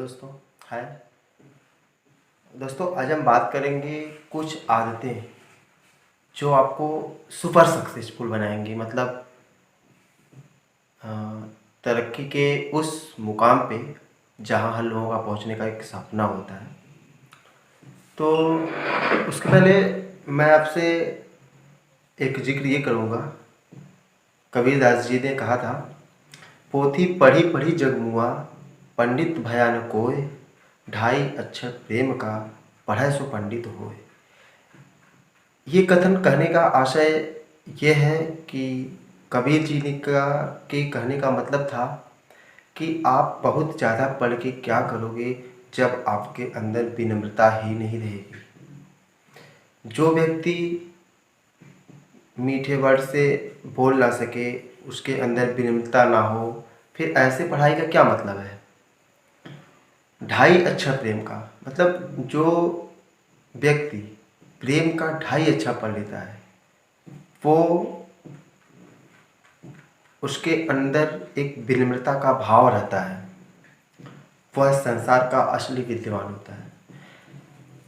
दोस्तों। हाय दोस्तों, आज हम बात करेंगे कुछ आदतें जो आपको सुपर सक्सेसफुल बनाएंगी। मतलब अ, तरक्की के उस मुकाम पे जहाँ हर लोगों का पहुँचने का एक सपना होता है। तो उसके पहले मैं आपसे एक जिक्र ये करूँगा। कबीरदास जी ने कहा था, पोथी पढ़ी पढ़ी जग मुआ, पंडित भया न कोय, ढाई अक्षर प्रेम का, पढ़ै सो पंडित होय। ये कथन कहने का आशय ये है कि कबीर जी ने के कहने का मतलब था कि आप बहुत ज़्यादा पढ़ के क्या करोगे जब आपके अंदर विनम्रता ही नहीं रहेगी। जो व्यक्ति मीठे वर्ड से बोल ना सके, उसके अंदर विनम्रता ना हो, फिर ऐसे पढ़ाई का क्या मतलब है। ढाई अक्षर प्रेम का मतलब जो व्यक्ति प्रेम का ढाई अक्षर पढ़ लेता है, वो उसके अंदर एक विनम्रता का भाव रहता है, वह संसार का असली विद्वान होता है।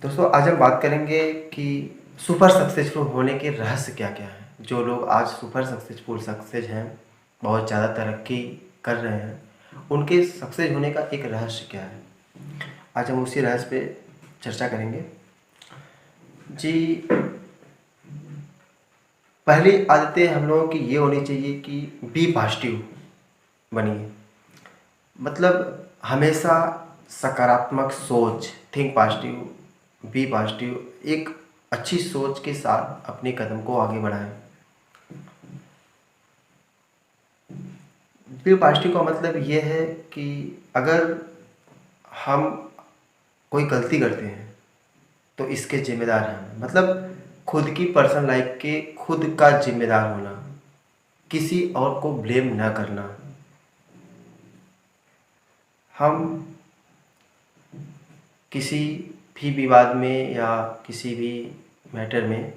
दोस्तों, आज हम बात करेंगे कि सुपर सक्सेसफुल होने के रहस्य क्या क्या हैं। जो लोग आज सुपर सक्सेसफुल सक्सेस हैं, बहुत ज़्यादा तरक्की कर रहे हैं, उनके सक्सेस होने का एक रहस्य क्या है, आज हम उसी रहस्य पे चर्चा करेंगे जी। पहली आदतें हम लोगों की ये होनी चाहिए कि बी पॉजिटिव बनिए। मतलब हमेशा सकारात्मक सोच, थिंक पॉजिटिव, बी पॉजिटिव, एक अच्छी सोच के साथ अपने कदम को आगे बढ़ाएं। बी पॉजिटिव का मतलब ये है कि अगर हम कोई गलती करते हैं तो इसके जिम्मेदार हैं। मतलब खुद की पर्सनल लाइफ के खुद का जिम्मेदार होना, किसी और को ब्लेम ना करना। हम किसी भी विवाद में या किसी भी मैटर में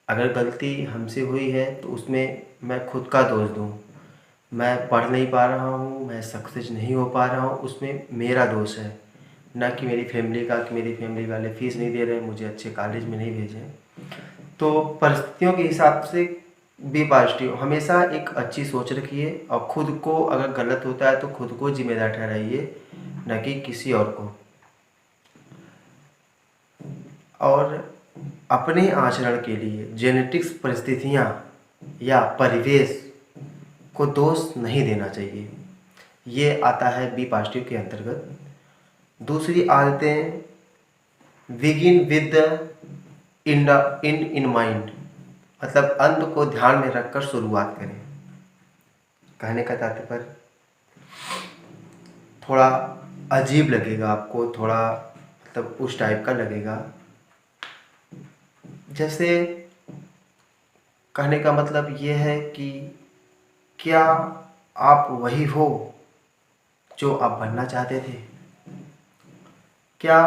अगर गलती हमसे हुई है तो उसमें मैं खुद का दोष दूं, मैं पढ़ नहीं पा रहा हूं, मैं सक्सेस नहीं हो पा रहा हूं, उसमें मेरा दोष है, ना कि मेरी फैमिली का, कि मेरी फैमिली वाले फीस नहीं दे रहे, मुझे अच्छे कॉलेज में नहीं भेजे। तो परिस्थितियों के हिसाब से बी पॉजिटिव, हमेशा एक अच्छी सोच रखिए और खुद को अगर गलत होता है तो खुद को जिम्मेदार ठहराइए, न कि किसी और को। और अपने आचरण के लिए जेनेटिक्स, परिस्थितियाँ या परिवेश को दोष नहीं देना चाहिए। ये आता है बी पॉजिटिव के अंतर्गत। दूसरी आदतें, बिगिन विद इन माइंड, मतलब अंत को ध्यान में रखकर शुरुआत करें। कहने का तात्पर्य थोड़ा अजीब लगेगा आपको, थोड़ा मतलब उस टाइप का लगेगा। जैसे कहने का मतलब ये है कि क्या आप वही हो जो आप बनना चाहते थे? क्या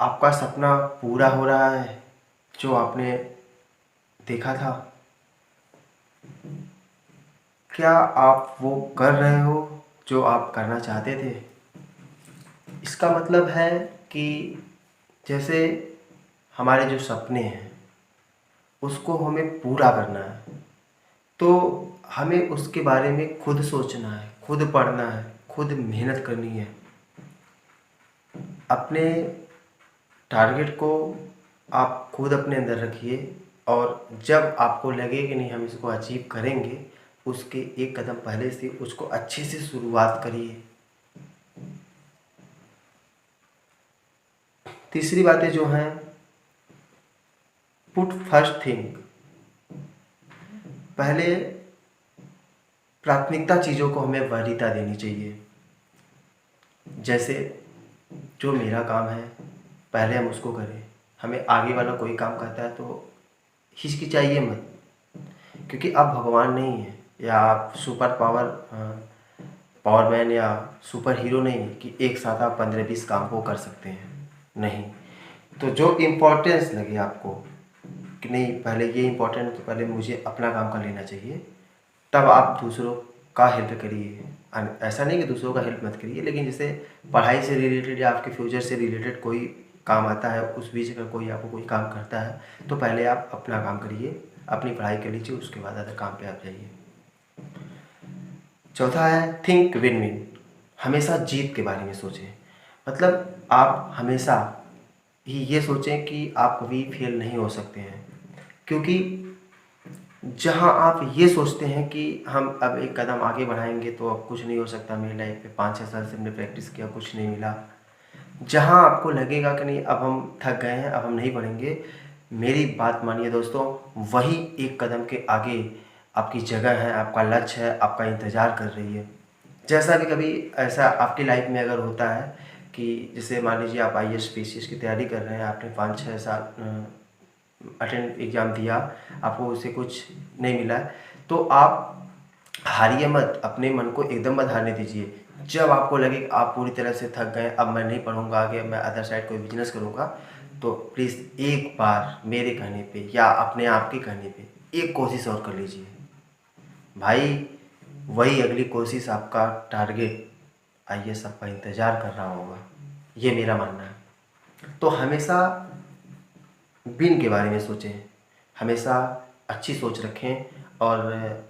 आपका सपना पूरा हो रहा है जो आपने देखा था? क्या आप वो कर रहे हो जो आप करना चाहते थे? इसका मतलब है कि जैसे हमारे जो सपने हैं उसको हमें पूरा करना है, तो हमें उसके बारे में खुद सोचना है, खुद पढ़ना है, खुद मेहनत करनी है। अपने टारगेट को आप खुद अपने अंदर रखिए और जब आपको लगे कि नहीं हम इसको अचीव करेंगे, उसके एक कदम पहले से उसको अच्छे से शुरुआत करिए। तीसरी बातें जो हैं, पुट फर्स्ट थिंग, पहले प्राथमिकता चीज़ों को हमें वरीयता देनी चाहिए। जैसे जो मेरा काम है पहले हम उसको करें। हमें आगे वाला कोई काम करता है तो हिचकिचाइए मत, क्योंकि आप भगवान नहीं हैं या आप सुपर पावरमैन या सुपर हीरो नहीं है कि एक साथ आप 15-20 काम को कर सकते हैं। नहीं, तो जो इम्पोर्टेंस लगे आपको कि नहीं पहले ये इम्पोर्टेंट, तो पहले मुझे अपना काम कर लेना चाहिए, तब आप दूसरों का हेल्प करिए। ऐसा नहीं कि दूसरों का हेल्प मत करिए, लेकिन जैसे पढ़ाई से रिलेटेड या आपके फ्यूचर से रिलेटेड कोई काम आता है, उस बीच अगर कोई आपको कोई काम करता है तो पहले आप अपना काम करिए, अपनी पढ़ाई कर लीजिए, उसके बाद अदर काम पे आप जाइए। चौथा है थिंक विन विन, हमेशा जीत के बारे में सोचें। मतलब आप हमेशा ही ये सोचें कि आप कभी फेल नहीं हो सकते हैं, क्योंकि जहाँ आप ये सोचते हैं कि हम अब एक कदम आगे बढ़ाएंगे तो अब कुछ नहीं हो सकता मेरी लाइफ में, 5-6 साल से हमने प्रैक्टिस किया कुछ नहीं मिला, जहाँ आपको लगेगा कि नहीं अब हम थक गए हैं, अब हम नहीं बढ़ेंगे, मेरी बात मानिए दोस्तों, वही एक कदम के आगे आपकी जगह है, आपका लक्ष्य है, आपका इंतज़ार कर रही है। जैसा भी कभी ऐसा आपकी लाइफ में अगर होता है कि जैसे मान लीजिए आप IAS PCS की तैयारी कर रहे हैं, आपने 5-6 साल अटेंड एग्ज़ाम दिया, आपको उससे कुछ नहीं मिला, तो आप हारिए मत, अपने मन को एकदम मत हारने दीजिए। जब आपको लगे कि आप पूरी तरह से थक गए, अब मैं नहीं पढ़ूंगा आगे, अब मैं अदर साइड कोई बिजनेस करूंगा, तो प्लीज़ एक बार मेरे कहने पे या अपने आप के कहने पे एक कोशिश और कर लीजिए भाई, वही अगली कोशिश आपका टारगेट IAS आपका इंतज़ार कर रहा होगा, ये मेरा मानना है। तो हमेशा विन के बारे में सोचें, हमेशा अच्छी सोच रखें और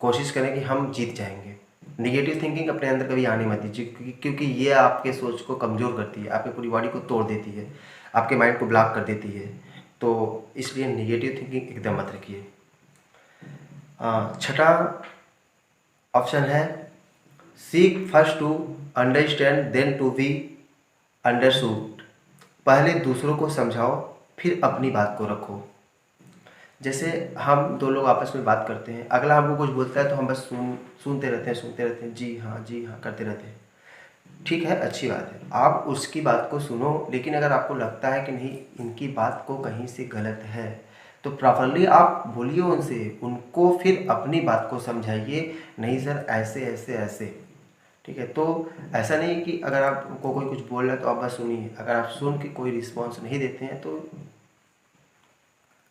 कोशिश करें कि हम जीत जाएंगे। निगेटिव थिंकिंग अपने अंदर कभी आने मत दीजिए, क्योंकि ये आपके सोच को कमज़ोर करती है, आपकी पूरी बॉडी को तोड़ देती है, आपके माइंड को ब्लॉक कर देती है। तो इसलिए निगेटिव थिंकिंग एकदम मत रखिए। छठा ऑप्शन है seek first to understand then to be understood, पहले दूसरों को समझाओ फिर अपनी बात को रखो। जैसे हम दो लोग आपस में बात करते हैं, अगला हमको कुछ बोलता है तो हम बस सुनते रहते हैं, जी हाँ करते रहते हैं। ठीक है, अच्छी बात है, आप उसकी बात को सुनो, लेकिन अगर आपको लगता है कि नहीं इनकी बात को कहीं से गलत है, तो प्रॉपरली आप बोलिए उनसे, उनको फिर अपनी बात को समझाइए, नहीं सर ऐसे ऐसे ऐसे। ठीक है, तो ऐसा नहीं कि अगर आपको कोई कुछ बोल रहा है तो आप बस सुनिए, अगर आप सुन के कोई रिस्पॉन्स नहीं देते हैं तो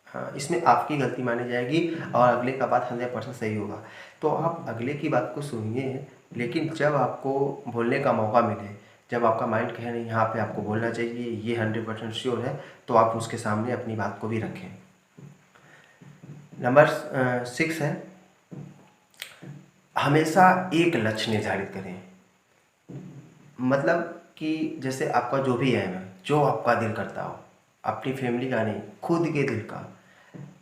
हाँ, इसमें आपकी गलती मानी जाएगी और अगले का बात 100% सही होगा। तो आप अगले की बात को सुनिए, लेकिन जब आपको बोलने का मौका मिले, जब आपका माइंड कहे नहीं यहाँ पे आपको बोलना चाहिए, ये 100% श्योर है, तो आप उसके सामने अपनी बात को भी रखें। नंबर 6 है हमेशा एक लक्ष्य निर्धारित करें। मतलब कि जैसे आपका जो भी एम है, जो आपका दिल करता हो, अपनी फैमिली का नहीं, खुद के दिल का,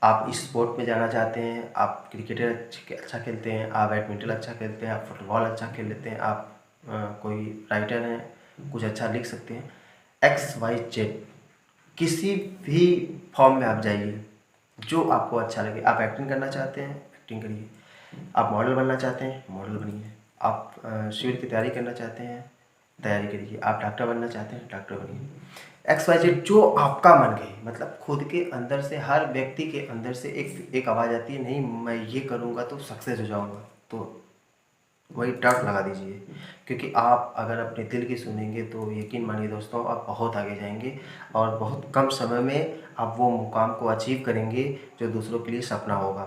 आप स्पोर्ट में जाना चाहते हैं, आप क्रिकेटर अच्छा खेलते हैं, आप बैडमिंटन अच्छा खेलते हैं, आप फुटबॉल अच्छा खेल लेते हैं, आप कोई राइटर हैं, कुछ अच्छा लिख सकते हैं, XYZ किसी भी फॉर्म में आप जाइए, जो आपको अच्छा लगे। आप एक्टिंग करना चाहते हैं, एक्टिंग करिए, आप मॉडल बनना चाहते हैं, मॉडल बनिए, आप सिविल की तैयारी करना चाहते हैं, तैयारी करिए, आप डॉक्टर बनना चाहते हैं, डॉक्टर बनिए। XYZ जो आपका मन कहे, मतलब खुद के अंदर से, हर व्यक्ति के अंदर से एक आवाज़ आती है, नहीं मैं ये करूँगा तो सक्सेस हो जाऊँगा, तो वही डट लगा दीजिए, क्योंकि आप अगर अपने दिल की सुनेंगे तो यकीन मानिए दोस्तों आप बहुत आगे जाएंगे और बहुत कम समय में आप वो मुकाम को अचीव करेंगे जो दूसरों के लिए सपना होगा।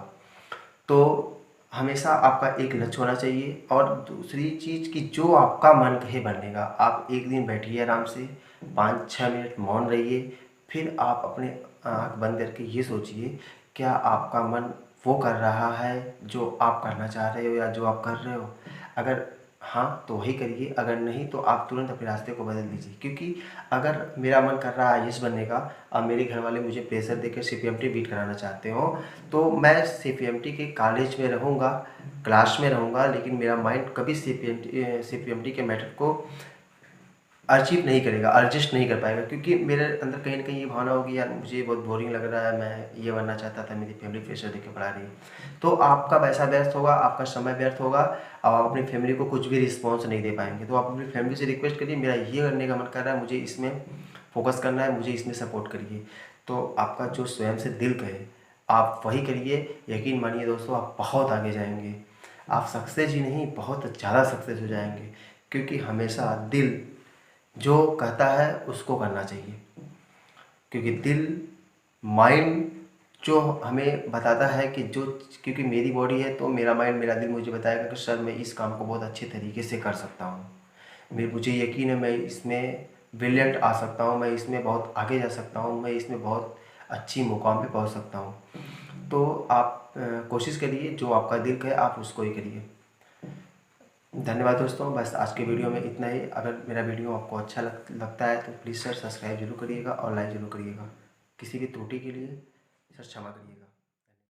तो हमेशा आपका एक लक्ष्य होना चाहिए, और दूसरी चीज़ कि जो आपका मन कहे बनने का, आप एक दिन बैठिए आराम से 5-6 मिनट मौन रहिए, फिर आप अपने आँख बंद करके ये सोचिए क्या आपका मन वो कर रहा है जो आप करना चाह रहे हो या जो आप कर रहे हो। अगर हाँ तो वही करिए, अगर नहीं तो आप तुरंत अपने रास्ते को बदल दीजिए। क्योंकि अगर मेरा मन कर रहा है IAS बनने का, अब मेरे घर वाले मुझे प्रेशर देकर CPMT बीट कराना चाहते हो, तो मैं CPMT के कॉलेज में रहूँगा, क्लास में रहूँगा, लेकिन मेरा माइंड कभी CPMT के मेथड को अचीव नहीं करेगा, एडजस्ट नहीं कर पाएगा, क्योंकि मेरे अंदर कहीं ना कहीं ये भावना होगी यार मुझे बहुत बोरिंग लग रहा है, मैं ये बनना चाहता था, मेरी फैमिली प्रेशर देके पढ़ा रही है। तो आपका पैसा व्यर्थ होगा, आपका समय व्यर्थ होगा, और आप अपनी फैमिली को कुछ भी रिस्पॉन्स नहीं दे पाएंगे। तो आप अपनी फैमिली से रिक्वेस्ट करिए मेरा ये करने का मन कर रहा है, मुझे इसमें फोकस करना है, मुझे इसमें सपोर्ट करिए। तो आपका जो स्वयं से दिल कहे आप वही करिए, यकीन मानिए दोस्तों आप बहुत आगे जाएंगे, आप सक्सेस ही नहीं बहुत ज़्यादा सक्सेस हो जाएंगे। क्योंकि हमेशा दिल जो कहता है उसको करना चाहिए, क्योंकि दिल, माइंड जो हमें बताता है कि जो, क्योंकि मेरी बॉडी है तो मेरा माइंड, मेरा दिल मुझे बताएगा कि सर मैं इस काम को बहुत अच्छे तरीके से कर सकता हूँ, मुझे यकीन है मैं इसमें ब्रिलियंट आ सकता हूँ, मैं इसमें बहुत आगे जा सकता हूँ, मैं इसमें बहुत अच्छी मुकाम पे पहुँच सकता हूँ। तो आप कोशिश करिए, जो आपका दिल कहे आप उसको ही करिए। धन्यवाद दोस्तों, बस आज के वीडियो में इतना ही। अगर मेरा वीडियो आपको अच्छा लगता है तो प्लीज़ सर सब्सक्राइब जरूर करिएगा और लाइक ज़रूर करिएगा। किसी भी त्रुटि के लिए सर क्षमा करिएगा।